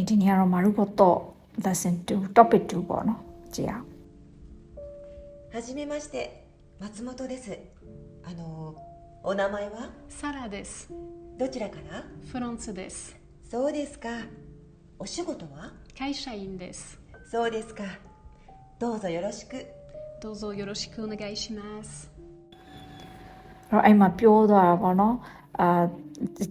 ဒီနေ့ကတော့မာရုဘောတော့ lesson 2 topic 2ပေါ့နော်ကြည့်အောင်はじめまして松本ですお名前はサラです。どちらからフランスです。そうですかお仕事は会社員です。そうですかどうぞよろしくどうぞよろしくお願いします。အဲ့မှာပြောသွားတာပေါ့နော်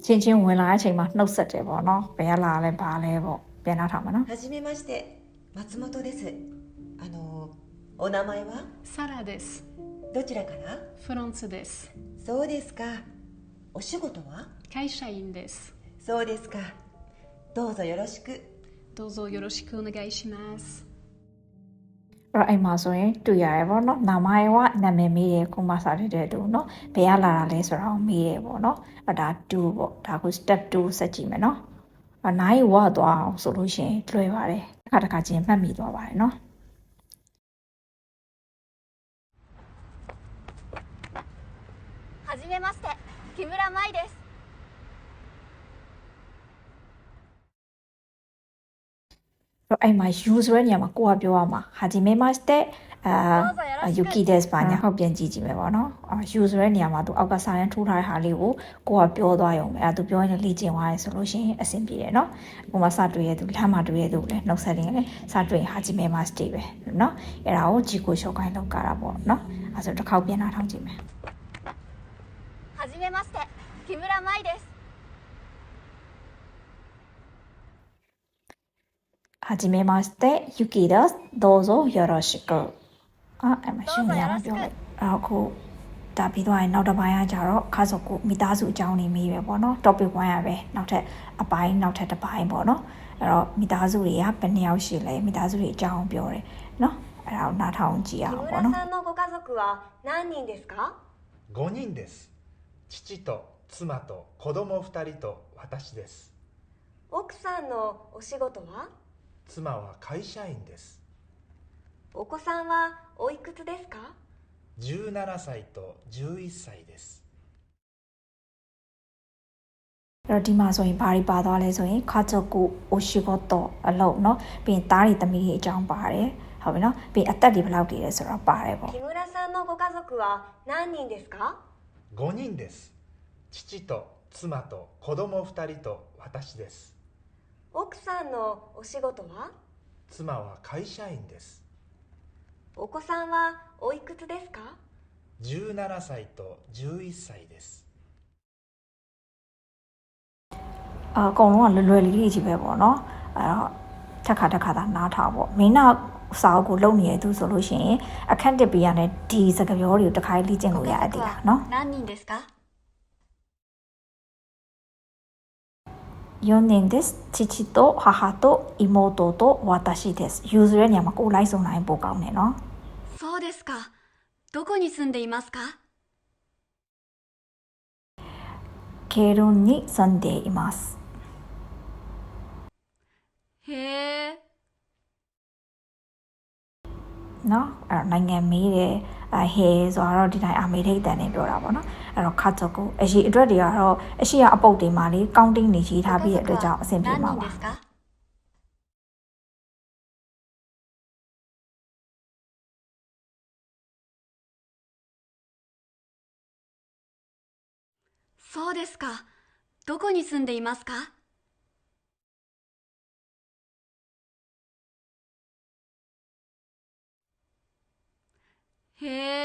ချင်းဝင်လာတဲ့အချိန်မှာနှုတ်ဆက်တယ်ပေါ့နော်ဘယ်ကလာလဲဘာလဲပေါ့ပြန်လာထားမှာနော်はじめまして松本ですお名前はサラです。どちらからフランスです。そうですかお仕事は会社員です。そうですかどうぞよろしくどうぞよろしくお願いします。အဲ့မှာဆိုရင်တွေ့ရတယ်ပေါ့နော်နာမည်ကနာမည်မေးတယ်ခုမှစားတဲ့တူနော်ဘယ်ကလာတာလဲဆိုတော့မေးတယ်ပေါ့နော်ဒါ2ပေါ့ဒါကို step 2ဆက်ကြည့်မယ်နော်နိုင်ဝသွားအောင်ဆိုလို့ရှိရင်လွယ်ပါတယ်တစ်ခါချင်းမှတ်မိသွားပါတယ်နော်はじめまして木村舞ですအဲ့မှာ use ဆိုတဲ့နေရာမှာကိုကပြောရမှာဟာဂျီမေမတ်တဲ့ယူကီဒက်စ်ပါညာဟောက်ပြန်ကြည့်ကြည့်မယ်ပေါ့နော်use ဆိုတဲ့နေရာမှာသူအောက်ကစာရန်ထိုးထားတဲ့ဟာလေးကိုကိုကပြောသွားရုံပဲသူပြောရင်လေ့ကျင့်သွားရဲဆိုလို့ရှိရင်အဆင်ပြေတယ်နော်ကိုမစတွေ့ရသူလမ်းမှာတွေ့ရသူလည်းနှုတ်ဆက်ရင်လည်းစတွေ့ဟာဂျီမေမတ်တွေပဲနော်အဲ့ဒါကိုဂျီကိုရှော့ကိုင်းလောက်ကြတာပေါ့နော်အဲ့ဆိုတစ်ခေါက်ပြန်လာထောင်းကြည့်မယ်はじめまして木村舞ですはじめましてユキですどうぞよろしくအဲ့မှာရှင်းနေရမှာပြောလိုက်အခုဒါပြီးတော့နောက်တစ်ပိုင်းကကြတော့ခါစုကိုမိသားစုအကြောင်းနေမေးပဲပေါ့နော် topic 1ရပဲနောက်ထပ်အပိုင်းနောက်ထပ်တစ်ပိုင်းပေါ့နော်အဲ့တော့မိသားစုတွေကဘယ်နှစ်ယောက်ရှိလဲမိသားစုတွေအကြောင်းပြောတယ်နော်အဲ့ဒါကိုနားထောင်ကြည့်အောင်ပေါ့နော်木村さんのご家族は何人ですか5人です父と妻と子供2人と私です奥さんのお仕事は妻は会社員ですお子さんはおいくつですか17歳と11歳ですအဲ့တော့ဒီမှာဆိုရင်ဘာတွေပါသွားလဲဆိုရင်ခါချကိုအိုရှိဂိုတိုအလုံးเนาะပြီးရင်တားတွေသမီးတွေအကြောင်းပါတယ်ဟုတ်ပြီเนาะပြီးရင်အသက်တွေဘယ်လောက်တည်လဲဆိုတော့ပါတယ်ပေါ့木村さんのご家族は何人ですか5人です父と妻と子供2人と私です奥さんのお仕事は妻は会社員ですお子さんはおいくつですか17歳と11歳ですအကုန်လုံးကလွယ်လေးတွေကြီးပဲပေါ့နော်အဲ့တော့တစ်ခါသာနားထောင်ပေါ့မင်းနောက်စာအုပ်ကိုလုပ်နေရသူဆိုလို့ရှိရင်အခက်တစ်ပေးရတဲ့ဒီစကားပြောတွေကိုတစ်ခါလေ့ကျင့်လို့ရတယ်လားနော်何人ですか4人です父と母と妹と私ですユーズရဲ့နေရာမှာကိုလိုက်စုံနိုင်ပို့ကောင်းတယ်နော်そうですかどこに住んでいますかケルンに住んでいますへえနော်အဲ့တော့နိုင်ငံမေးတယ်ဟဲဆိုတော့ဒီတိုင်းအမေထိတ်တန်နေပြောတာပေါ့နော်အဲ့တော့ခါချကိုအရှိအတွက်တွေကတော့အရှိကအပုတ်တွေမှာလေကောင်းတင်းနေရေးထားပြီးတဲ့အတွက်ကြောင့်အဆင်ပြေမှာပါそうですかどこに住んでいますかへえ